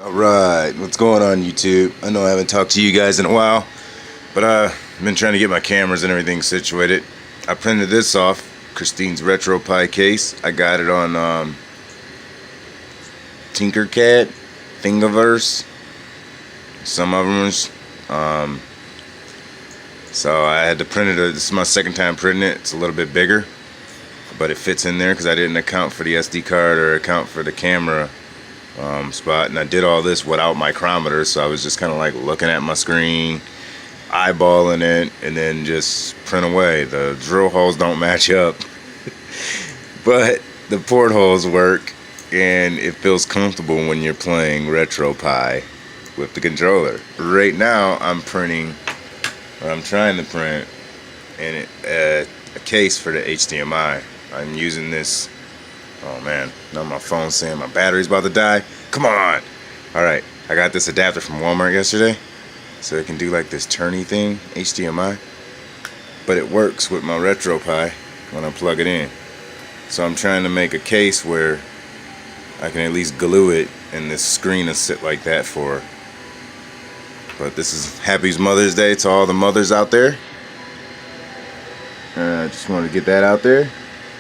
Alright, what's going on YouTube? I know I haven't talked to you guys in a while, but I've been trying to get my cameras and everything situated. I printed this off, Christine's Retropie case. I got it on Tinkercad, Thingiverse, some of them. So I had to print it. This is my second time printing it. It's a little bit bigger, but it fits in there because I didn't account for the SD card or account for the camera spot, and I did all this without micrometers, so I was just kind of like looking at my screen, eyeballing it, and then just print away. The drill holes don't match up, but the portholes work, and it feels comfortable when you're playing Retropie with the controller. Right now I'm printing, or I'm trying to print, a case for the HDMI. I'm using this. Oh man, now my phone's saying my battery's about to die. Come on! Alright, I got this adapter from Walmart yesterday, so it can do like this turny thing, HDMI. But it works with my Retropie when I plug it in. So I'm trying to make a case where I can at least glue it and this screen will sit like that for her. But this is Happy Mother's Day to all the mothers out there. I just wanted to get that out there.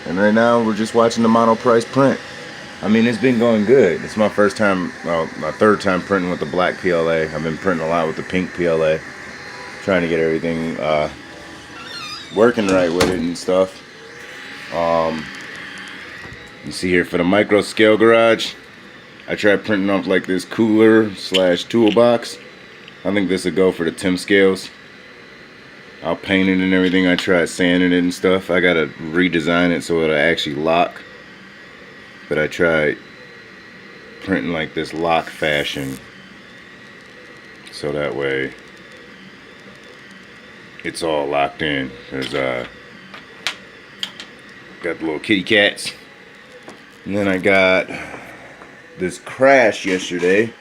And right now we're just watching the Monoprice print. I mean, it's been going good. It's my first time, well, my third time printing with the black PLA. I've been printing a lot with the pink PLA. Trying to get everything working right with it and stuff. You see here for the micro scale garage, I tried printing off like this cooler / toolbox. I think this would go for the Tim scales. I'll paint it and everything. I tried sanding it and stuff. I gotta redesign it so it'll actually lock. But I tried printing like this lock fashion, so that way it's all locked in. There's got the little kitty cats. And then I got this crash yesterday.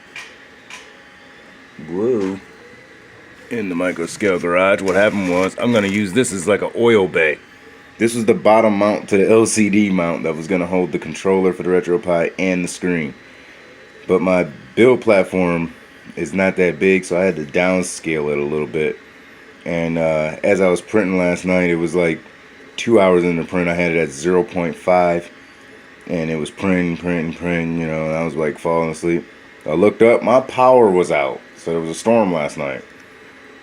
Whoa. In the micro scale garage. What happened was, I'm going to use this as like an oil bay. This was the bottom mount to the LCD mount that was going to hold the controller for the Retropie and the screen. But my build platform is not that big, so I had to downscale it a little bit. And as I was printing last night, it was like 2 hours in the print. I had it at 0.5, and it was printing, you know, and I was like falling asleep. I looked up, my power was out, so there was a storm last night.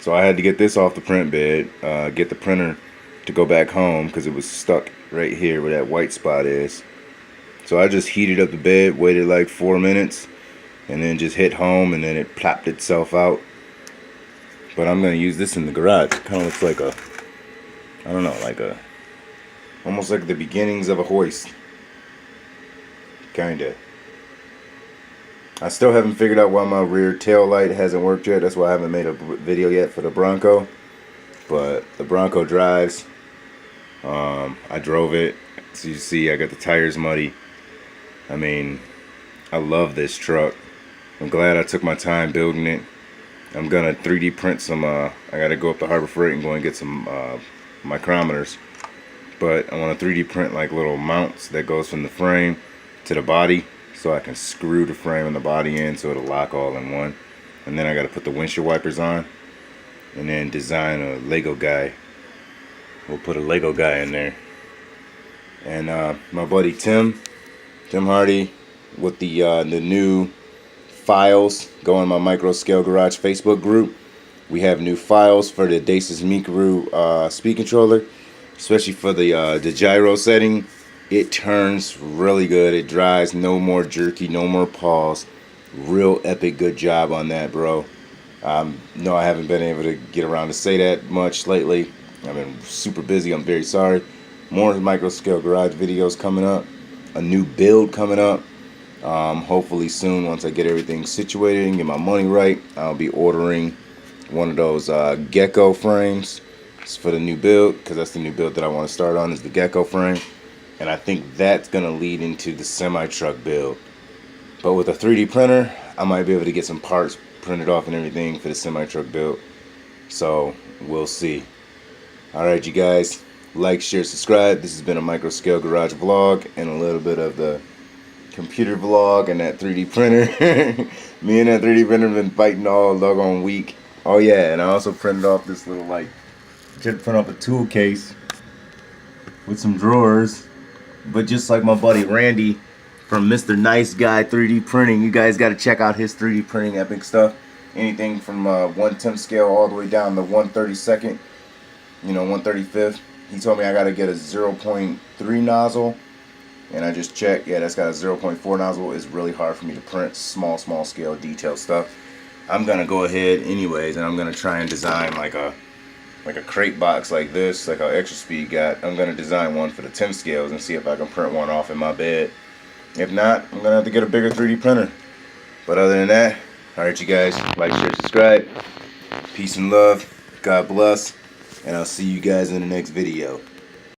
So I had to get this off the print bed, get the printer to go back home because it was stuck right here where that white spot is. So I just heated up the bed, waited like 4 minutes, and then just hit home, and then it plopped itself out. But I'm going to use this in the garage. It kind of looks like a, I don't know, like a, almost like the beginnings of a hoist. Kinda. I still haven't figured out why my rear tail light hasn't worked yet. That's why I haven't made a video yet for the Bronco. But the Bronco drives. I drove it. So you see, I got the tires muddy. I mean, I love this truck. I'm glad I took my time building it. I'm gonna 3D print some. I gotta go up to Harbor Freight and go and get some micrometers. But I want to 3D print like little mounts that goes from the frame to the body, so I can screw the frame and the body in so it'll lock all in one. And then I got to put the windshield wipers on, and then design a Lego guy. We'll put a Lego guy in there. And my buddy Tim Hardy with the new files, go on my Micro Scale Garage Facebook group. We have new files for the Dacis Mikuru speed controller, especially for the gyro setting. It turns really good. It drives, no more jerky, no more pause. Real epic good job on that, bro. No, I haven't been able to get around to say that much lately. I've been super busy. I'm very sorry. More Micro Scale Garage videos coming up. A new build coming up. Hopefully soon, once I get everything situated and get my money right, I'll be ordering one of those gecko frames. It's for the new build, because that's the new build that I want to start on, is the gecko frame. And I think that's going to lead into the semi-truck build. But with a 3D printer, I might be able to get some parts printed off and everything for the semi-truck build. So, we'll see. Alright, you guys. Like, share, subscribe. This has been a Micro Scale Garage vlog and a little bit of the computer vlog and that 3D printer. Me and that 3D printer been fighting all doggone week. Oh yeah, and I also printed off this little print off a tool case with some drawers. But just like my buddy Randy from Mr. Nice Guy 3D Printing, you guys got to check out his 3D printing epic stuff. Anything from 1/10 scale all the way down to 1/32nd, 1/35th. He told me I got to get a 0.3 nozzle, and I just checked. Yeah, that's got a 0.4 nozzle. It's really hard for me to print small scale detail stuff. I'm gonna go ahead anyways, and I'm gonna try and design like a crate box like this, like how Extra Speed got. I'm gonna design one for the 10 scales and see if I can print one off in my bed. If not, I'm gonna have to get a bigger 3D printer. But other than that, alright you guys, like, share, subscribe. Peace and love. God bless. And I'll see you guys in the next video.